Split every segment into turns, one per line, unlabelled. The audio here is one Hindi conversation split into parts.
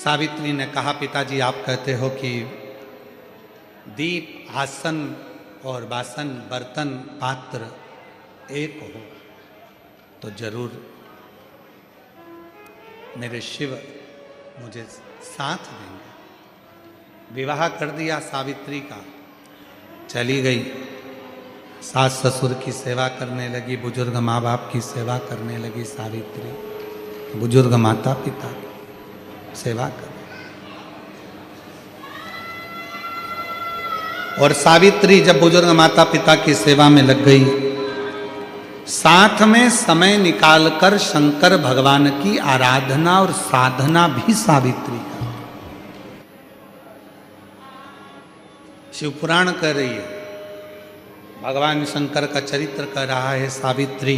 सावित्री ने कहा, पिताजी आप कहते हो कि दीप, आसन और बासन, बर्तन, पात्र एक हो, तो जरूर मेरे शिव मुझे साथ देंगे। विवाह कर दिया सावित्री का, चली गई, सास ससुर की सेवा करने लगी, बुजुर्ग माँ बाप की सेवा करने लगी सावित्री, बुजुर्ग माता पिता की सेवा कर। और सावित्री जब बुजुर्ग माता पिता की सेवा में लग गई, साथ में समय निकालकर शंकर भगवान की आराधना और साधना भी सावित्री का। शिवपुराण कह रही है, भगवान शंकर का चरित्र कह रहा है, सावित्री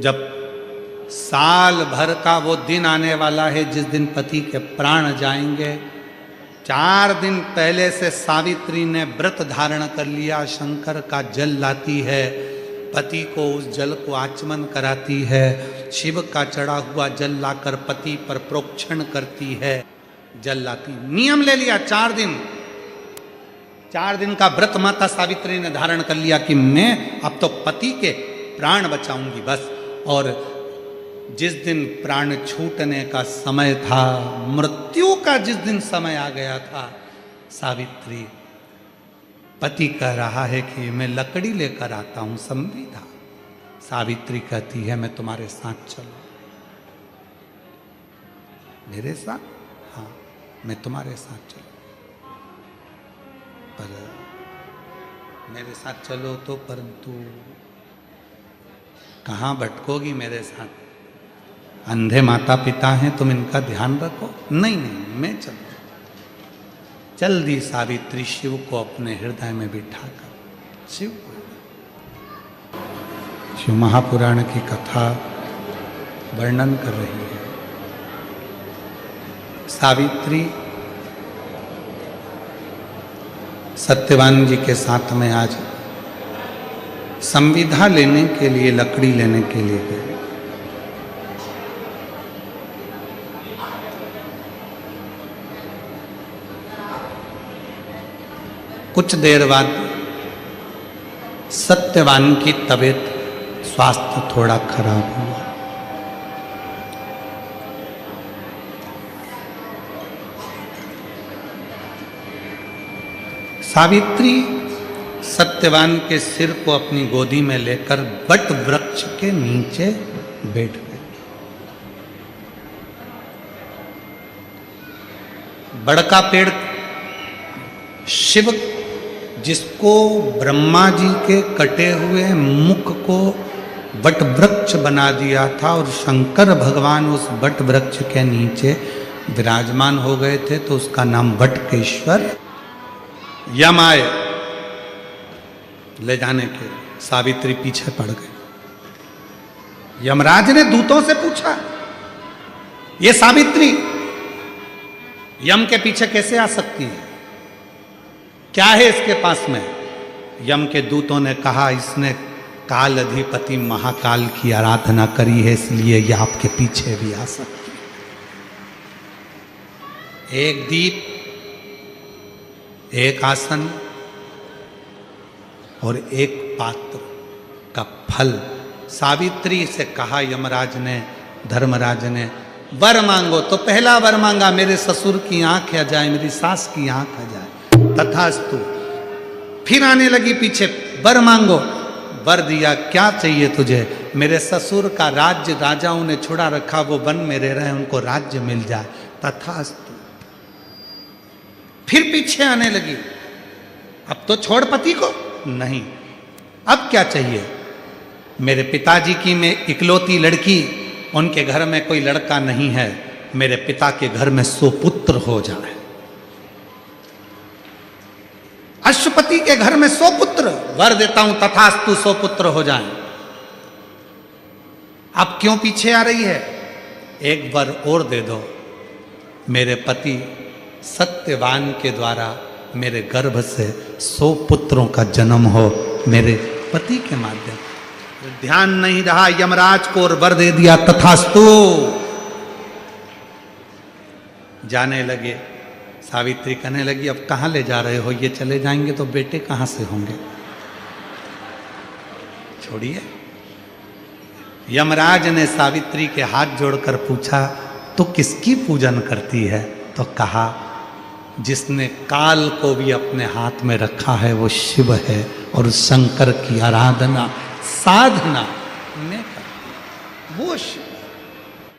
जब साल भर का वो दिन आने वाला है जिस दिन पति के प्राण जाएंगे, 4 दिन पहले से सावित्री ने व्रत धारण कर लिया, शंकर का जल लाती है, पति को उस जल को आचमन कराती है, शिव का चढ़ा हुआ जल लाकर पति पर प्रोक्षण करती है, जल लाती। नियम ले लिया 4 दिन का व्रत माता सावित्री ने धारण कर लिया कि मैं अब तो पति के प्राण बचाऊंगी बस। और जिस दिन प्राण छूटने का समय था, मृत्यु का जिस दिन समय आ गया था, सावित्री, पति कह रहा है कि मैं लकड़ी लेकर आता हूं संविदा, सावित्री कहती है मैं तुम्हारे साथ चलूं। मेरे साथ? हाँ, मैं तुम्हारे साथ चलूं, पर मेरे साथ चलो तो परंतु कहाँ भटकोगी मेरे साथ? अंधे माता पिता हैं, तुम इनका ध्यान रखो। नहीं नहीं, मैं चलूं। चल दी सावित्री शिव को अपने हृदय में बिठाकर। शिव महापुराण की कथा वर्णन कर रही है। सावित्री सत्यवान जी के साथ में आज संविदा लेने के लिए, लकड़ी लेने के लिए गए। कुछ देर बाद सत्यवान की तबीयत, स्वास्थ्य थोड़ा खराब हुआ। सावित्री सत्यवान के सिर को अपनी गोदी में लेकर वट वृक्ष के नीचे बैठ गई। बड़का पेड़ शिव, जिसको ब्रह्मा जी के कटे हुए मुख को वट वृक्ष बना दिया था, और शंकर भगवान उस वट वृक्ष के नीचे विराजमान हो गए थे, तो उसका नाम वटकेश्वर। यम आए ले जाने के, सावित्री पीछे पड़ गई। यमराज ने दूतों से पूछा, ये सावित्री यम के पीछे कैसे आ सकती है? क्या है इसके पास में? यम के दूतों ने कहा, इसने काल अधिपति महाकाल की आराधना करी है, इसलिए यह आपके पीछे भी आ सकती है। एक दीप, एक आसन और एक पात्र का फल। सावित्री से कहा यमराज ने, धर्मराज ने, वर मांगो। तो पहला वर मांगा, मेरे ससुर की आंख आ जाए, मेरी सास की आंख आ जाए। तथास्तु। फिर आने लगी पीछे, वर मांगो। वर दिया, क्या चाहिए तुझे? मेरे ससुर का राज्य, राजाओं ने छुड़ा रखा, वो वन में रह रहे हैं, उनको राज्य मिल जाए। तथास्तु। फिर पीछे आने लगी, अब तो छोड़ पति को। नहीं, अब क्या चाहिए? मेरे पिताजी की मैं इकलौती लड़की, उनके घर में कोई लड़का नहीं है, मेरे पिता के घर में सुपुत्र हो जाए। अश्वपति के घर में 100 पुत्र, वर देता हूं, तथास्तु, 100 पुत्र हो जाएं। अब क्यों पीछे आ रही है? एक वर और दे दो, मेरे पति सत्यवान के द्वारा मेरे गर्भ से 100 पुत्रों का जन्म हो, मेरे पति के माध्यम। ध्यान नहीं रहा यमराज को और वर दे दिया, तथास्तु। जाने लगे। सावित्री कहने लगी अब कहाँ ले जा रहे हो, ये चले जाएंगे तो बेटे कहाँ से होंगे, छोड़िए। यमराज ने सावित्री के हाथ जोड़कर पूछा तो किसकी पूजन करती है, तो कहा जिसने काल को भी अपने हाथ में रखा है वो शिव है और शंकर की आराधना साधना में कर वो शिव।